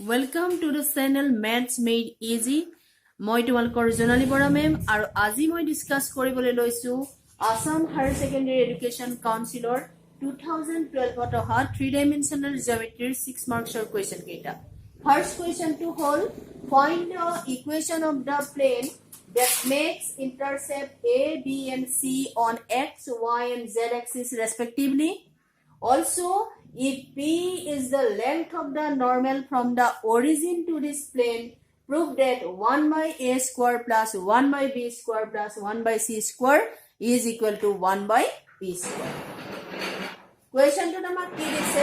Welcome to the channel Maths Made Easy. মই তোমালোকৰ Jonali Bora ma'am আৰু আজি মই ডিসকাস কৰিবলৈ লৈছো আসাম হায়াৰ সেকেন্ডাৰী এডুকেশন কাউন্সিলৰ 2012 ত অহা 3 ডাইমেনশনাল জিওমেট্ৰিৰ 6 মাৰ্কছৰ কোৱেশ্চন কেইটা ফাৰ্স্ট কোৱেশ্চনটো হ'ল find the equation of the plane that makes intercept A, B and C on X, Y and Z axis respectively. Also, if P is the length of the normal from the origin to this plane, prove that 1 by A square plus 1 by B square plus 1 by C square is equal to 1 by P square. Question to number 3 is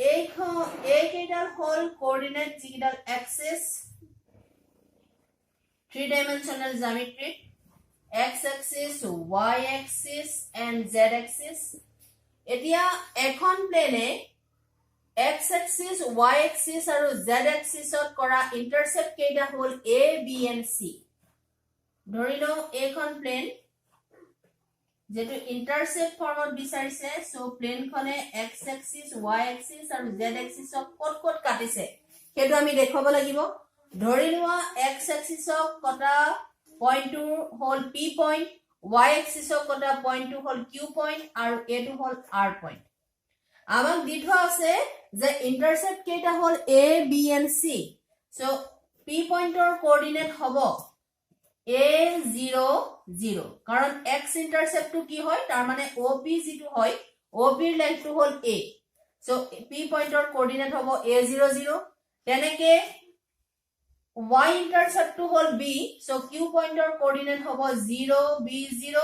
A kedal whole coordinate zigidal axis 3-dimensional geometry X axis, Y axis and Z axis. এতিয়া এখন প্লেনে X axis, Y axis আৰু Z axis ত কৰা ইন্টাৰসেপ্ট কেইটা হ'ল A, B and C. ধৰিলো এখন plan যেটো ইন্টাৰসেপ্ট ফৰ্মত বিচাৰিছে so প্লেনখনে X axis, Y axis আৰু Z axis ক কত কাটিছে সেইটো আমি দেখাব লাগিব ধৰিলোৱা X axis ক কটা পইণ্টটো হ'ল P পইণ্ট Y axis ক কটা পইণ্টটো হ'ল Q পইণ্ট আৰু এটো হ'ল R পইণ্ট আমাক দিঠোৱা আছে যে ইন্টাৰসেপ্ট কেইটা হ'ল A, B and C so P পইণ্টৰ কোঅৰ্ডিনেট হ'ব A0 0 কাৰণ X ইন্টাৰসেপ্টটো কি হয় তাৰ মানে OP যেটো হয় OP ৰ লেংথটো হ'ল A সো P পইণ্টৰ কোঅৰ্ডিনেট হ'ব A0 0 তেনেকে Y intercept to whole B, so Q pointer coordinate hobo 0, B0,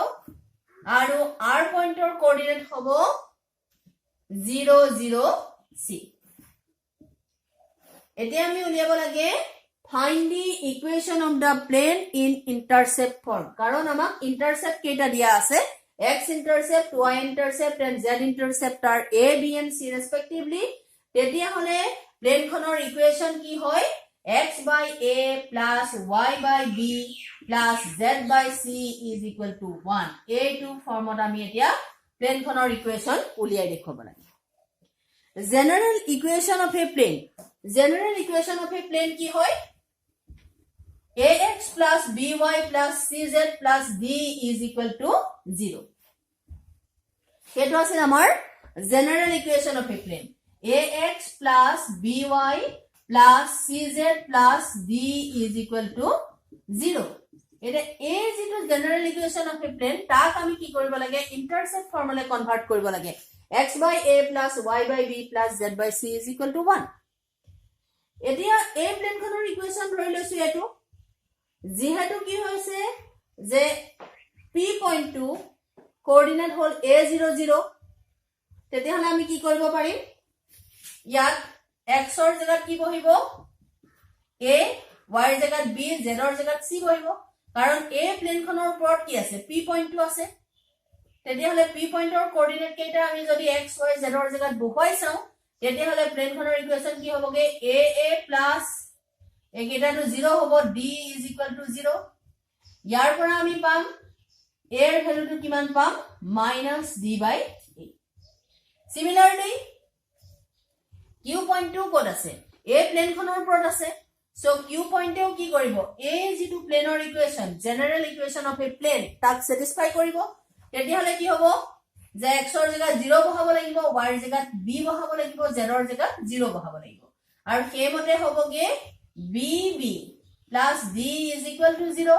aru R pointer coordinate hobo 0, 0, C. Ete ami uliabo lage find the equation of the plane in intercept form. Karon amak intercept keita dia ase X intercept, Y intercept and Z intercept are A, B and C respectively. Tetia hole plane khonor equation ki hoy X by A plus Y by B plus Z by C is equal to 1. A2 formot ami etia plane khonor equation uliyai dekhaba lage. General equation of a plane. General equation of a plane ki hoy? AX plus BY plus CZ plus D is equal to 0. Eto ase amar general equation of a plane. AX plus BY plus CZ plus D is equal to 0. Eta A is the general equation of a plane. Tak ami ki koribo lage intercept formula convert koribo lage. X by A plus Y by B plus Z by C is equal to 1. Etia A plane khonor equation roi loisu etu. Jihetu ki hoise je P point to coordinate hol A0 0. Tete hole ami ki koribo parim? Yat X or জায়গাত কি বহিব A, Y ৰ জায়গাত B, Z ৰ জায়গাত C বহিব কাৰণ A প্লেনখনৰ ওপৰত কি আছে P পইণ্টটো আছে তেতিয়া হলে P পইণ্টৰ কোঅৰ্ডিনেট কেইটা আমি যদি X, Y, Z ৰ জায়গাত বহাই চাও তেতিয়া হলে প্লেনখনৰ ইকুৱেচন কি হ'বগে AA প্লাস একেটাটো 0 হ'ব D is equal to 0 ইয়াৰ পৰা আমি পাম A ৰ ভ্যালুটো কিমান পাম -D by A similarly Q point 2 কত আছে A প্লেন খনৰ ওপৰত আছে সো Q point এও কি কৰিব A যেটো প্লেনৰ ইকুৱেচন জেনাৰেল ইকুৱেচন অফ এ প্লেন তাক স্যাটিসফাই কৰিব তেতিয়া হলে কি হ'ব যে x ৰ জায়গাত 0 বহাব লাগিব y ৰ জায়গাত b বহাব লাগিব z ৰ জায়গাত 0 বহাব লাগিব আৰু হেমতে হ'বগে bb plus d is equal to 0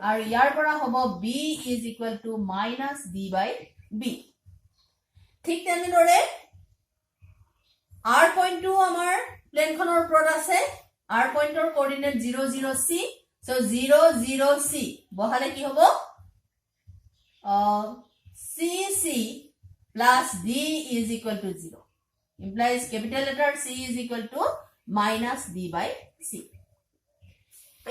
আৰু ইয়াৰ পৰা হ'ব b is equal to -d by b ঠিক তেনেদৰে R point 2 amar plane khonor oporot ase R point or coordinate 0 0 C so 0 0 C bohale ki hobo CC plus D is equal to 0 implies capital letter C is equal to -D by C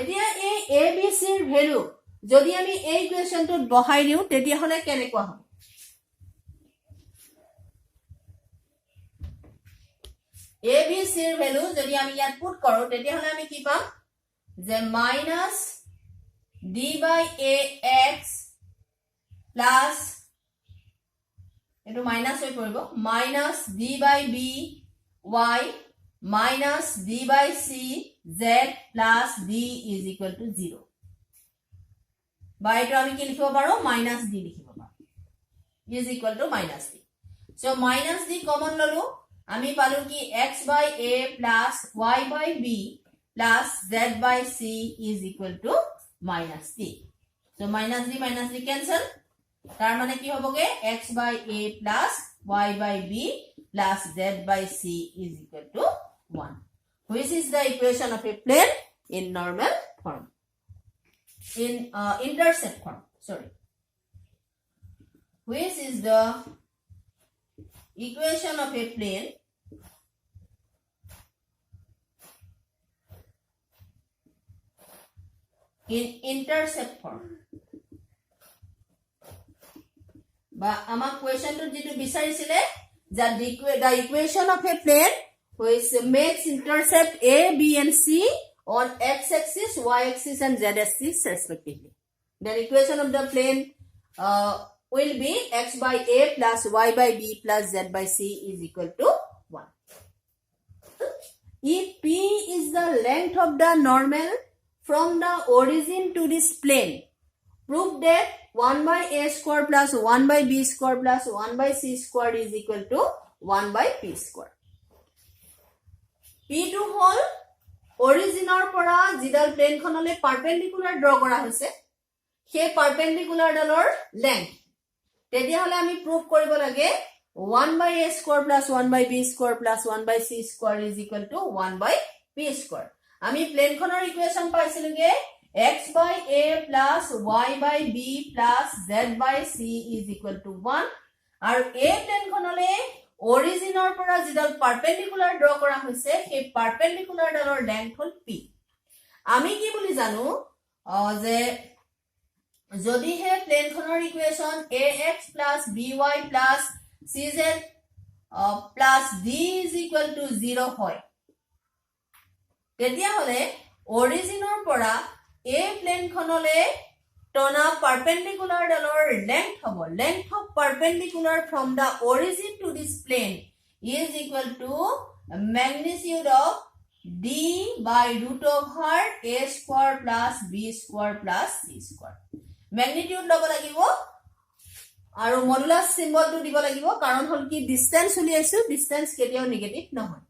etia ei ABC er value jodi ami ei equation to bohai diu tetia hole kenekwa hobo ABC ৰ value যদি আমি ইয়াত put কৰো তেতিয়া হলে আমি কি পাম যে -D by AX plus এটো মাইনাস হৈ পৰিব -D by B y minus d by c z plus d is equal to 0. বা এটো আমি কি লিখিব পাৰো minus d লিখিব পাৰো is equal to minus d. So minus d common ললো আমি পালো কি x by a plus y by b plus z by c is equal to minus d. So minus d cancel. তার মানে কি হবগে x by a plus y by b plus z by c is equal to 1. Which is the equation of a plane in normal form? In intercept form. Sorry. Which is the equation of a plane in intercept form? বা আমাক কোয়েশ্চনটো যেটো বিচাৰিছিলে that the equation of a plane which makes intercept a b and c on x axis y axis and z axis respectively. The equation of the plane will be x by a plus y by b plus z by c is equal to 1. If p is the length of the normal from the origin to this plane, prove that 1 by a square plus 1 by b square plus 1 by c square is equal to 1 by p square. p to whole origin or pora jidal plane khonole perpendicular draw kora hoise he perpendicular dalor length tedia hole ami prove koribo lage 1 by a square plus 1 by b square plus 1 by c square is equal to 1 by p square. Ami plane khonor equation paisiluge x by a plus y by b plus z by c is equal to 1 are a plane khonole origin or pora jidal perpendicular draw kora hoise he perpendicular dalor length hol p. Ami ki boli janu je jodi he plane khonor equation ax plus by plus cz plus d is equal to 0 hoy tetia hole origin or pora a plane khonole tona perpendicular dalor length hobo length of perpendicular from the origin to this plane is equal to magnitude of d by root over a square plus b square plus c square. Magnitude lobo lagibo aru modulus symbol to dibo lagibo karon hol ki distance uliaisu distance ketiao negative nohoy.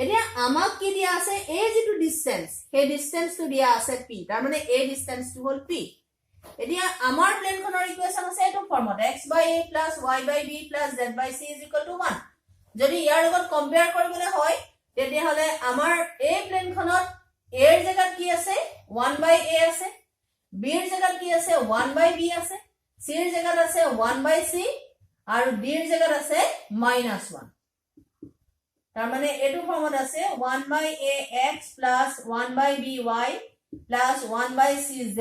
এতিয়া আমাক কি দিয়া আছে a যেটো distance সেই distance two দিয়া আছে p তার মানে a ডিসটেন্স টু হল p. এতিয়া আমাৰ প্লেন খনৰ ইকুয়েশন আছে এটো ফর্মত x by a plus y by b plus z by c is equal to 1. যদি ইয়াৰ লগত কম্পেয়াৰ কৰিবলৈ হয় তেতিয়া হলে আমাৰ a প্লেন খনত a এর জায়গাত কি আছে 1 by a আছে b এর জায়গাত কি আছে 1 by b আছে c এর জায়গাত আছে 1 by c আৰু d এর জায়গাত আছে -1. তার মানে এটো ফর্মত আছে 1 by ax plus 1 by by plus 1 by cz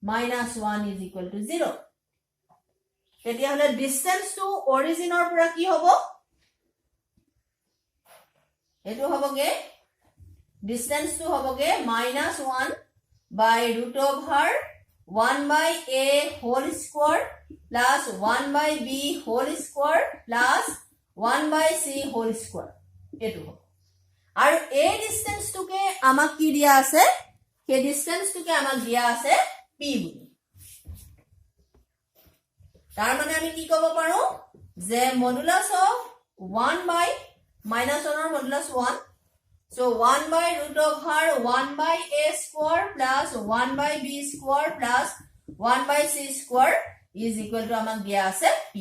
minus 1 is equal to 0. তেতিয়া হলে distance to origin or pora ki hobo eto hoboge distance to hoboge -1 by root over 1 by a whole square plus 1 by b whole square plus 1 by c whole square. এটো আর a distance টুকে আমাক কি দিয়া আছে কে distance টুকে আমাক দিয়া আছে p বুলি তার মানে আমি কি কব পারো যে modulus of 1 by -1 or modulus 1 so 1 by root over 1 by a square plus 1 by b square plus 1 by c square is equal to আমাক দিয়া আছে p.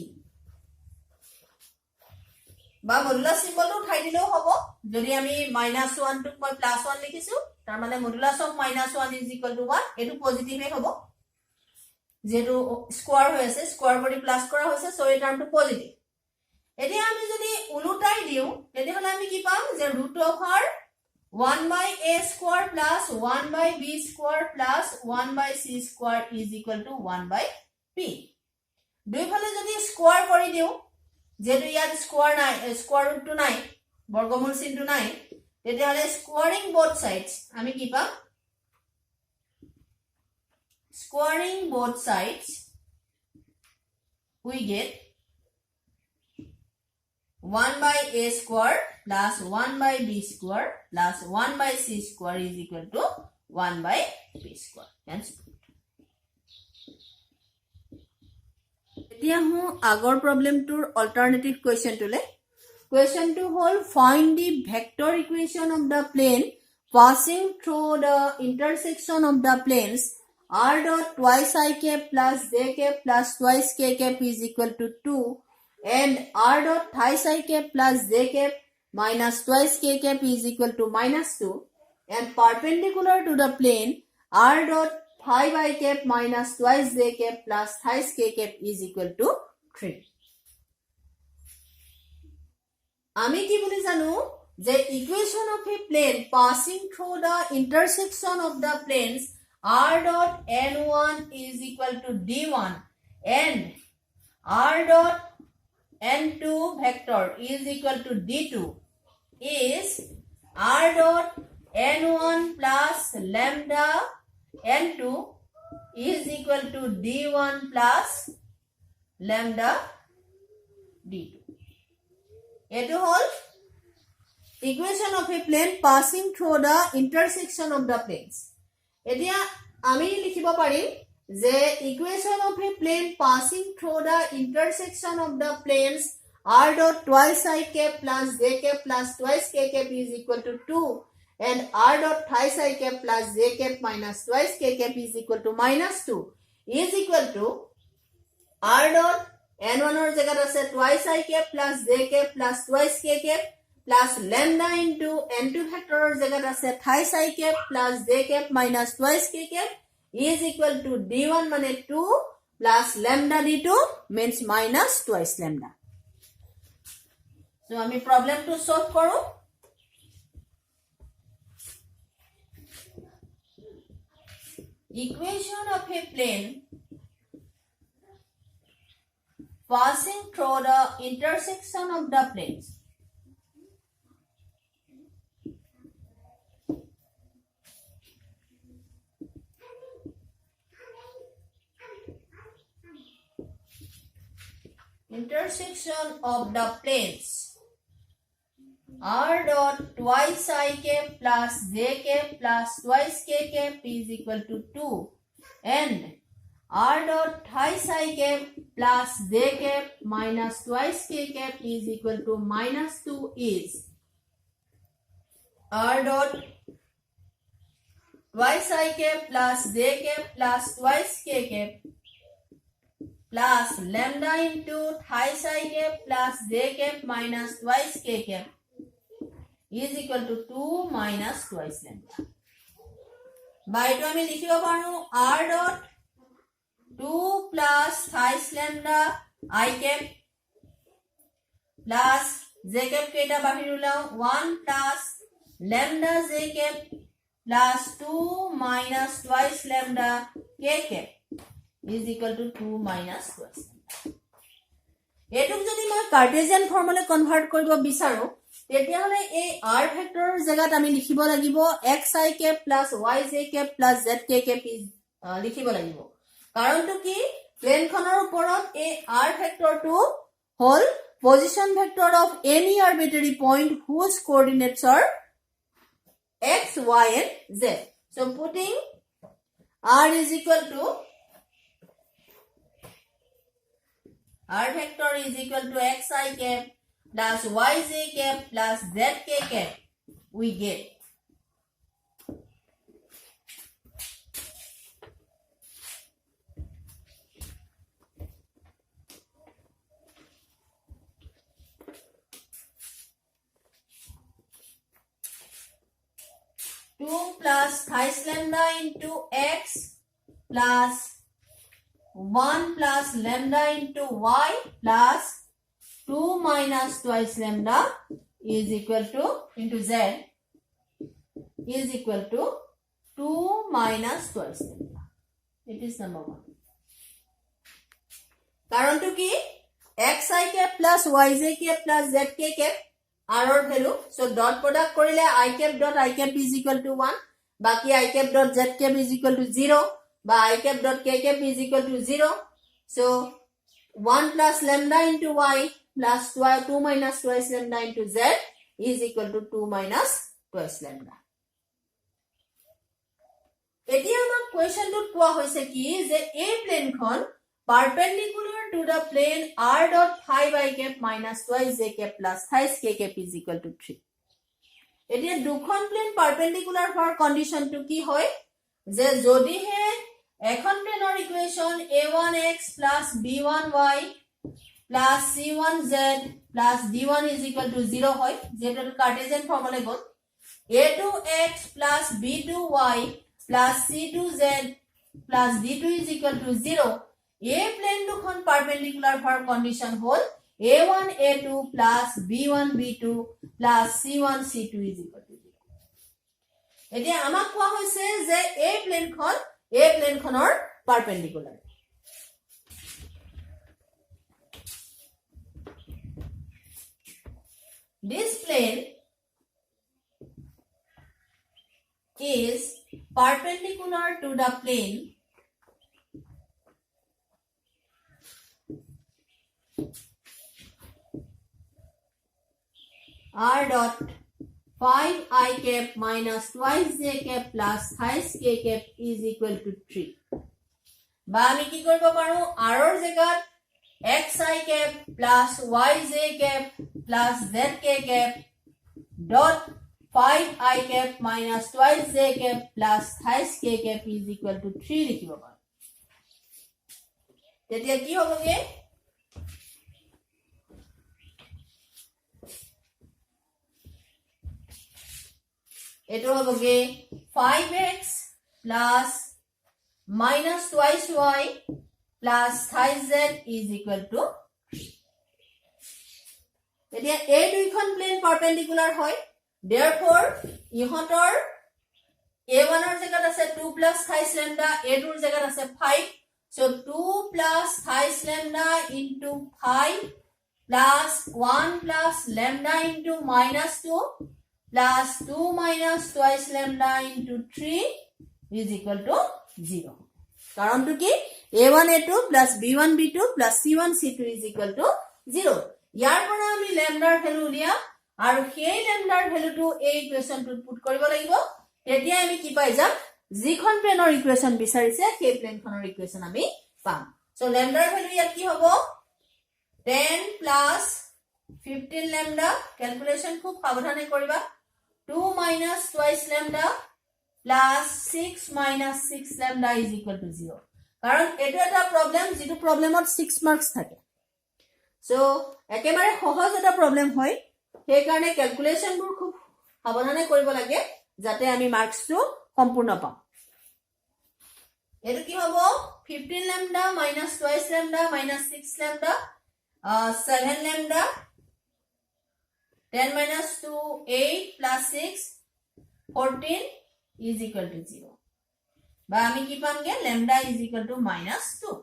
বা মডুলাস সিম্বলটো উঠাই দিলেও হ'ব যদি আমি -1 টুক মই +1 লিখিছো তাৰ মানে modulus of -1 is equal to 1 এটো পজিটিভে হ'ব যেটো স্কয়ার হৈ আছে স্কয়ার কৰি প্লাস কৰা হৈছে সো এই টার্মটো পজিটিভ. এতিয়া আমি যদি উলুটাই দিও তেতিয়া হলে আমি কি পাম যে root over 1 by a square plus 1 by b square plus 1 by c square is equal to 1 by p. দুইফালে যদি স্কয়ার কৰি দিও যেটো ইয়াত স্কয়ার নাই স্কয়ার রুট টু নাই বর্গমূল চিহ্ন নাই তেতিয়া হলে স্কোয়ারিং both sides আমি কি পাম squaring both sides we get 1 by a square plus 1 by b square plus 1 by c square is equal to 1 by b square. Hence, এতিয়া হু আগৰ প্ৰবলেমটোৰ অল্টাৰনেটিভ কুৱেশ্যনটোলে কুৱেশ্যনটো হ'ল find the vector equation of the plane passing through the intersection of the planes r dot twice I cap plus j cap plus twice k cap is equal to 2 and r dot thrice I cap plus j cap minus twice k cap is equal to minus 2 and perpendicular to the plane r dot 5 I cap minus twice j cap plus thrice k cap is equal to 3. আমি কি বুলি জানো যে equation of a plane passing through the intersection of the planes r dot n1 is equal to d1 and r dot n2 vector is equal to d2 is r dot n1 plus lambda n2 is equal to d1 plus lambda d2. Etu hol equation of a plane passing through the intersection of the planes. Etia ami likhibo parim je equation of a plane passing through the intersection of the planes r dot twice I cap plus j cap plus twice k cap is equal to 2 and r dot thrice I cap plus j cap minus twice k cap is equal to minus 2 is equal to r dot n1 or jagat ase twice I cap plus j cap plus twice k cap plus lambda into n2 vector or jagat ase thrice I cap plus j cap minus twice k cap is equal to d1 mane 2 plus lambda d2 means minus twice lambda. So ami problem to solve koru. Equation of a plane passing through the intersection of the planes r dot twice I cap plus j cap plus twice k cap is equal to 2 and r dot thrice I cap plus j cap minus twice k cap is equal to minus 2 is r dot twice I cap plus j cap plus twice k cap plus lambda into thrice I cap plus j cap minus twice k cap is equal to 2 minus twice lambda. By to ami likhibo paru r dot 2 plus thrice lambda I cap plus j cap keita bahir ulao 1 plus lambda j cap plus 2 minus twice lambda k cap is equal to 2 minus twice lambda. Etuk jodi moi Cartesian formula convert koribo bicharu তেতিয়া হলে এই r ভেক্টৰৰ জায়গাত আমি লিখিব লাগিব xi cap plus yj cap plus zk cap লিখিব লাগিব কাৰণটো কি প্লেনখনৰ ওপৰত এই r ভেক্টৰটো হল position vector of any arbitrary point whose coordinates are x y and z. So putting r is equal to r vector is equal to xi cap plus yj cap plus zk cap, we get 2 plus thrice lambda into x plus 1 plus lambda into y plus 2 minus twice lambda is equal to into z is equal to 2 minus twice lambda. It is number 1. কারণ তো কি xi cap plus yj cap plus zk cap r or value, so dot product করিলে I cap dot I cap is equal to 1, বাকি I cap dot z cap is equal to 0 বা I cap dot k cap is equal to 0. So 1 plus lambda into y plus 2 minus twice lambda into z is equal to 2 minus twice lambda. এতিয়া আমাক কোৱেশ্চনটোত কোৱা হৈছে কি যে এই প্লেনখন perpendicular to the plane r dot phi by cap minus twice j cap plus thrice k cap is equal to 3. এতিয়া দুখন plan perpendicular হওয়ার কন্ডিশনটো কি হয় যে যদিহে এখন প্লেনৰ ইকুৱেচন a1x plus b1y plus c1z plus d1 is equal to 0 হয় যেটো Cartesian formula goal a2x plus b2y plus c2z plus d2 is equal to 0 a plan দুখন পারপেন্ডিকুলার হওয়ার condition hall a1 a2 plus b1 b2 plus c1 c2 is equal to 0. এতিয়া আমাক কোৱা হৈছে যে এই প্লেনখনৰ perpendicular this plane is perpendicular to the plane r dot 5 I cap minus twice j cap plus thrice k cap is equal to 3. বা আমি কি কৰিব পাৰো r ৰ জায়গাত xi cap plus yj cap plus zk cap dot 5 I cap minus twice j cap plus thrice k cap is equal to 3 লিখিব পাৰো তেতিয়া কি হ'বগে এটো হ'বগে 5x plus minus twice y plus thrice z is equal to 3. এতিয়া এই দুইখন প্লেন পারপেন্ডিকুলার হয় therefore ইহতৰ a1 ৰ জায়গাত আছে 2 plus thrice lambda a2 ৰ জায়গাত আছে 5 so 2 plus thrice lambda into 5 plus 1 plus lambda into minus 2 plus 2 minus twice lambda into 3 is equal to 0. কাৰণটো কি a1 a2 plus b1 b2 plus c1 c2 is equal to 0. ইয়াৰ পৰা আমি ল্যাম্ডাৰ value উলিয়া আৰু সেই ল্যাম্ডাৰ ভ্যালুটো এই ইকুৱেচনটোত পুট কৰিব লাগিব তেতিয়া আমি কি পাই যাম যিখন প্লেনৰ ইকুৱেচন বিচাৰিছে সেই প্লেনখনৰ ইকুৱেচন আমি পাম সো ল্যাম্ডাৰ ভ্যালু ইয়াত কি হ'ব 10 plus 15 lambda ক্যালকুলেশন খুব সাবধানে কৰিবা 2 minus twice lambda plus 6 minus 6 lambda is equal to 0 কাৰণ এটো এটা প্ৰবলেম যেটো প্ৰবলেমত 6 মাৰ্কস থাকে সো একেবাৰে সহজ এটা প্ৰবলেম হয় সেই কাৰণে ক্যালকুলেশনবোৰ খুব সাবধানে কৰিব লাগে যাতে আমি মাৰ্কসটো সম্পূৰ্ণ পাম এটো কি হ'ব 15 lambda minus twice lambda minus 6 lambda 7 lambda 10 minus 2 8 plus 6 14 is equal to 0 বা আমি কি পামগে lambda is equal to minus 2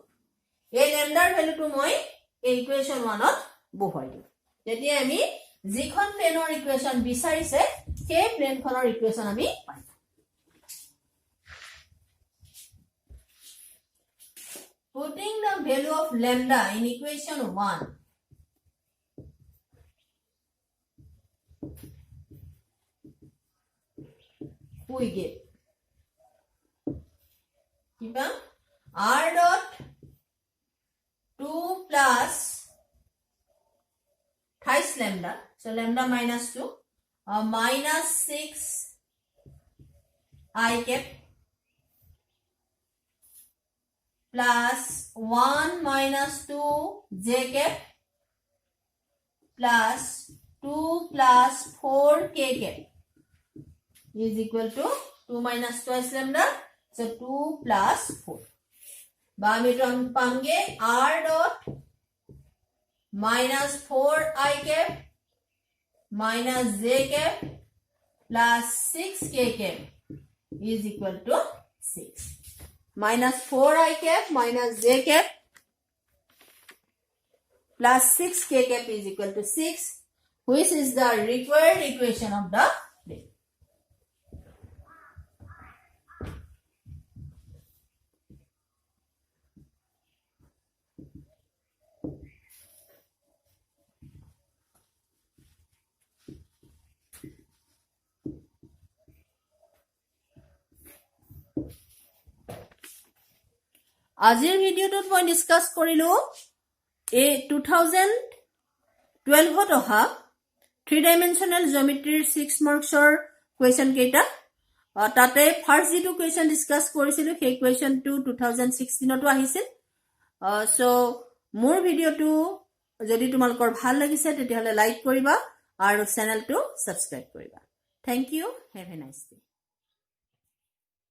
এই lambda ৰ ভ্যালুটো মই এই ইকুৱেচন 1 ত বহুৱাই দিম তেতিয়া আমি যিখন প্লেনৰ ইকুৱেচন বিচাৰিছে সেই প্লেনখনৰ ইকুৱেচন আমি পাম putting the value of lambda in equation 1 we get r dot 2 plus thrice lambda so lambda minus 2 minus 6 I cap plus 1 minus 2 j cap plus 2 plus 4 k cap is equal to 2 minus twice lambda so 2 plus 4 বা আমি পামগে r dot minus 4 I cap minus j cap plus 6 k cap is equal to 6 minus 4 I cap minus j cap plus 6 k cap is equal to 6 which is the required equation of the plane. আজিৰ ভিডিঅ'টোত মই discuss কৰিলো এ 2012 ত অহা 3 dimensional জিওমেট্ৰিৰ 6 মাৰ্কছৰ question কেইটা তাতে first যেটো question discuss কৰিছিলো সেই কুৱেশ্যনটো 2016 তো আহিছিল সো মোৰ ভিডিঅ'টো যদি তোমালোকৰ ভাল লাগিছে তেতিয়াহলে লাইক কৰিবা আৰু চেনেলটো সাবস্ক্ৰাইব কৰিবা thank you have a nice day